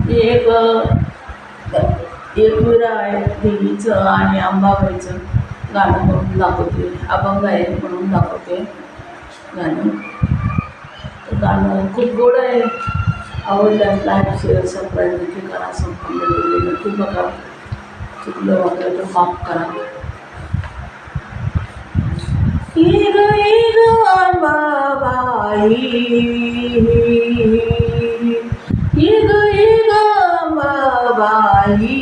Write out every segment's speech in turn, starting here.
एक एकविरा आहे देवीचं आणि अंबाबाईचं गाणं म्हणून दाखवते. अभंग आहे म्हणून दाखवते गाणं. गाणं खूप गोड आहे. आवडल्यास लाईक शेअर सबस्क्राईब देखील करा. संपूर्ण नक्की बघा. चुकलं वाटलं तर माफ करा. ईग ईग अंबाबाई, ईग ईग अंबाबाई,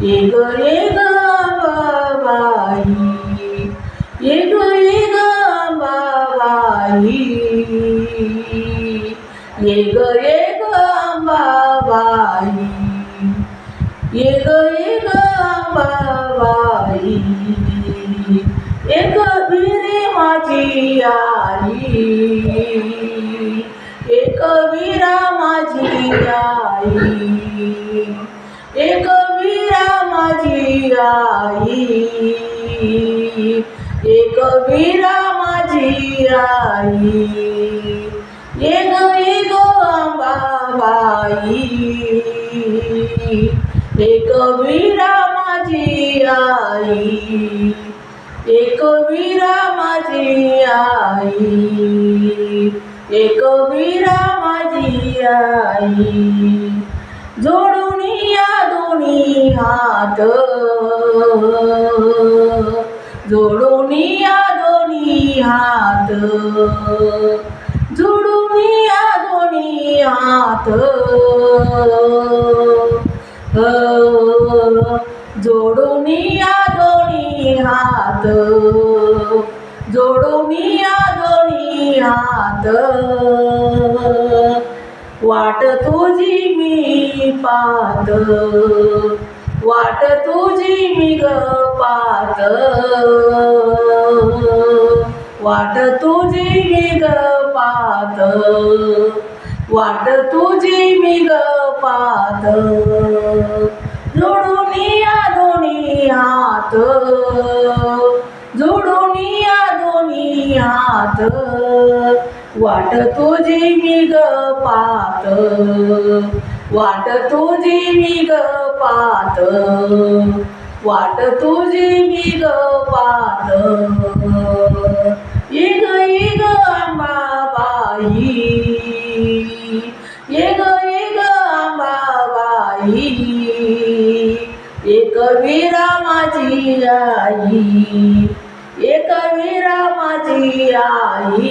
ईग ईग अंबाबाई, ईग ईग अंबाबाई, ईग ईग अंबाबाई, ईग ईग अंबाबाई, एकविरी माझी आई, एकविरा माझी आई, एकविरा माझी आई, एकविरा माझी आई, एक एक अंबाबाई, एकविरा माझी आई, एकविरा माझी आई, एकविरा माझी आई. जोडून या दोन्ही हात, जोडून या दोन्ही हात, जोडून या दोन्ही हात, जोडून या दोन्ही हात, जोडून या दोन्ही हात. वाट तुझी मी पाहत, वाट तुझी मी ग पाहत, वाट तुझी मी ग पाहत, वाट तुझी मी ग पाहत. जोडून या दोन्ही हात, जोडून या दोन्ही हात, वाट तुझी मी ग पाहत, वाट तुझी मी ग पाहत, वाट तुझी मी ग पाहत. ईग ईग अंबाबाई, ईग ईग अंबाबाई, एकविरा माझी आई, एकविरा माझी आई,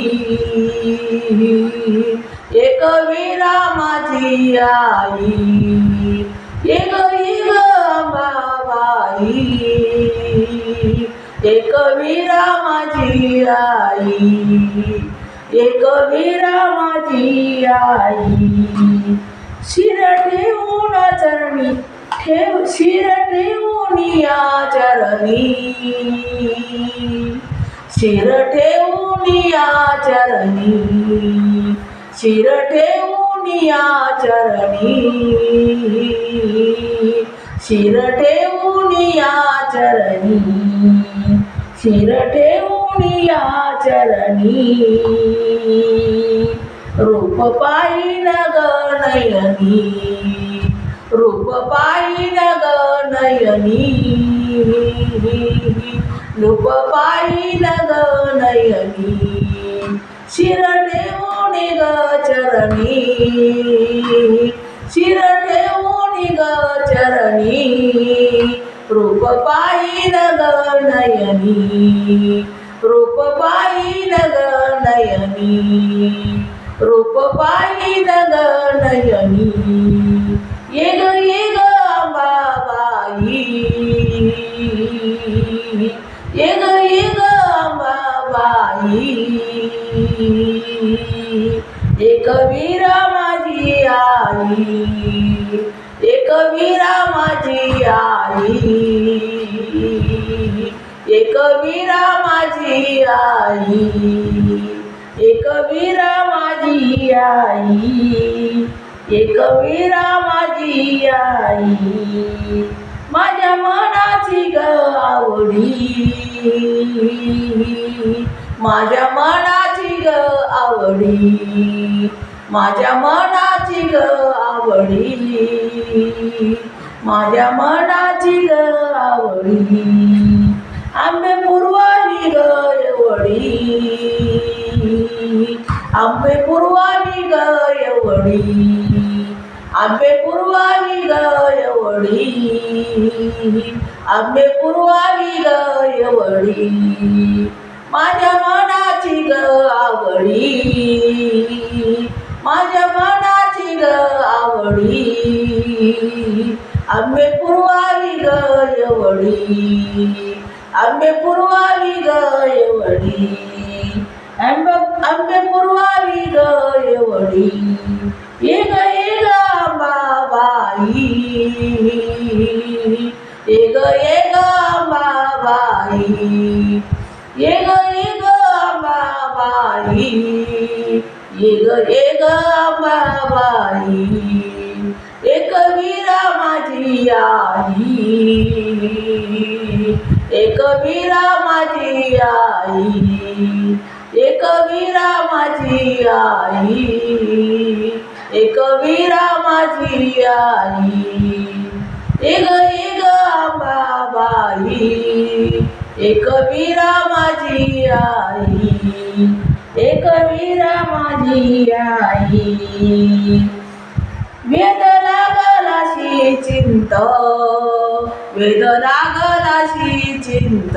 एकविरा माझी आई, एक ईग अंबाबाई, एकविरा माझी आई, एकविरा माझी आई. शिर ठेवून चरणी ठेव, शिर ठेवून या चरणी, शिर ठेवून या चरणी, शिर ठेवून या चरणी, शिर ठेवून या चरणी, शिर ठेवून या चरणी. रूप पाहिन ग नयनी, रूप पाहिन ग नयनी, रूप पाहिन ग नयनी. शिर ठेवून ग चरणी, शिर ठेवून ग चरणी. रूप पाहिन ग नयनी, रूप पाहिन ग नयनी, रूप पाहिन ग नयनी. ईग ईग अंबाबाई, ईग ईग अंबाबाई, एकविरा माझी आई, एकविरा माझी आई, एकविरा माझी आई, एकविरा माझी आई, एकविरा माझी आई. माझ्या मनाची ग आवडी, माझ्या मनाची ग आवडी, माझ्या मनाची मनाची ग आवडी, माझ्या मनाची ग आवडी, आंबे पुरवावी ग एवढी, आंबे पुरवावी ग एवढी, आंबे पुरवावी ग एवढी, आंबे पुरवावी ग एवढी, माझ्या मनाची ग आवडी, माझ्या मनाची ग आवडी, आंबे पुरवावी ग एवढी, आंबे पुरवावी ग एवढी, आंबे पुरवावी ग एवढी, ये ग आंबाबाई, ये ग आंबाबाई, ये ग आंबाबाई, ये ग आंबाबाई, एक वीरा माझी आई, एक वीरा माझी आई, एक वीरा माझी आई, एक वीरा माझी आई, एक आंबाबाई, एक वीरा माझी आई, एक वीरा माझी आई, वेद लागलाशी चिंत, वेद लागलाशी चिंत,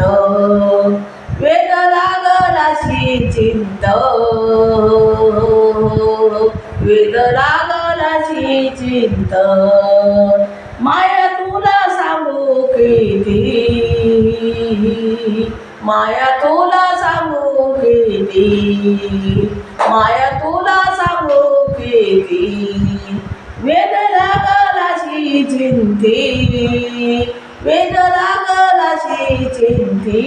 वेद लागलाशी चिंत, वेद लागलाशी चिंत, माया तुला सांगू किती, माया तुला सांगू किती, माया तुला सांगू किती, वेद लागलाशी चिंती, वेद लागलाशी चिंती,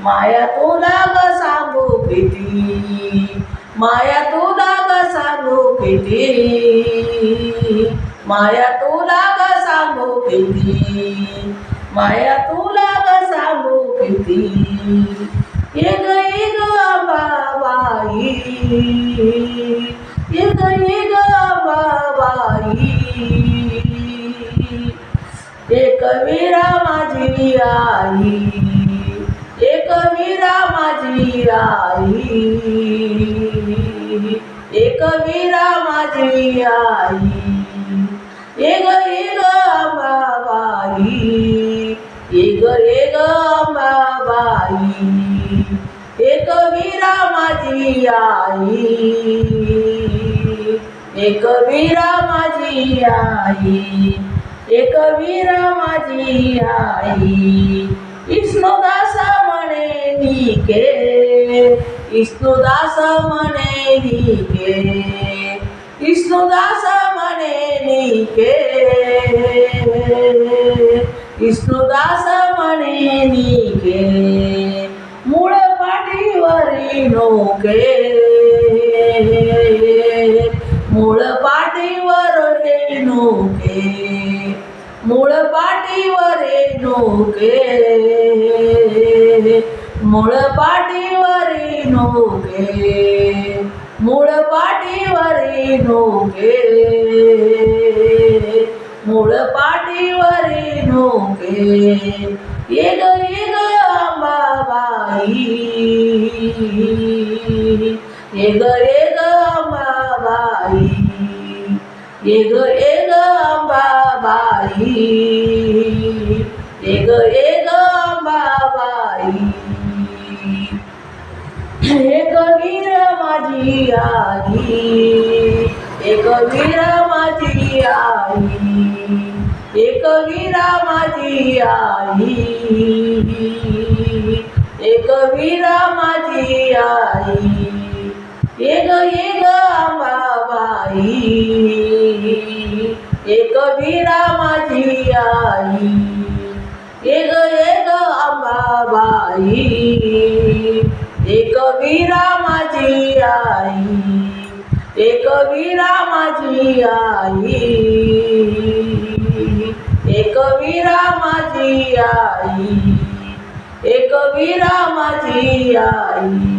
माया तुला ग सांगू किती, माया तुला ग सांगू किती, माया तुला ग सांगू किती, माया तुला ग सांगू किती, ये ग आंबाबाई, ये ग आंबाबाई, एक वीरा माझी आई, एक वीरा माझी आई, एक वीरा माझी आई, एक आंबाबाई, एक आंबाबाई, एक वीरा माझी आई, एक वीरा माझी आई, एक वीरा माझी आई, विष्णुदास म्हणे निके, विष्णुदास म्हणे निके, विष्णुदास म्हणे निके, विष्णुदास म्हणे निके, मूळ पाठीवरी नोके, मूळ पाठीवर नोके, मूळ पाठीवर नोके, मूळ पाठीवर नोके, मूळ पाठीवर नोके, मूळ पाठीवर नोके, ये ग आंबाबाई, ये ग आंबाबाई, ये ग आंबाबाई, ये ग आंबाबाई, एक वीर माझी आई, एक वीर माझी आई, एक वीरा माझी आई, एक वीरा माझी आई, एक आंबाबाई, एक वीरा माझी आई, एक आंबाबाई, एक वीरा माझी आई, एक वीरा माझी आई, एक वीरा माझी आई, एक वीरा माझी आई.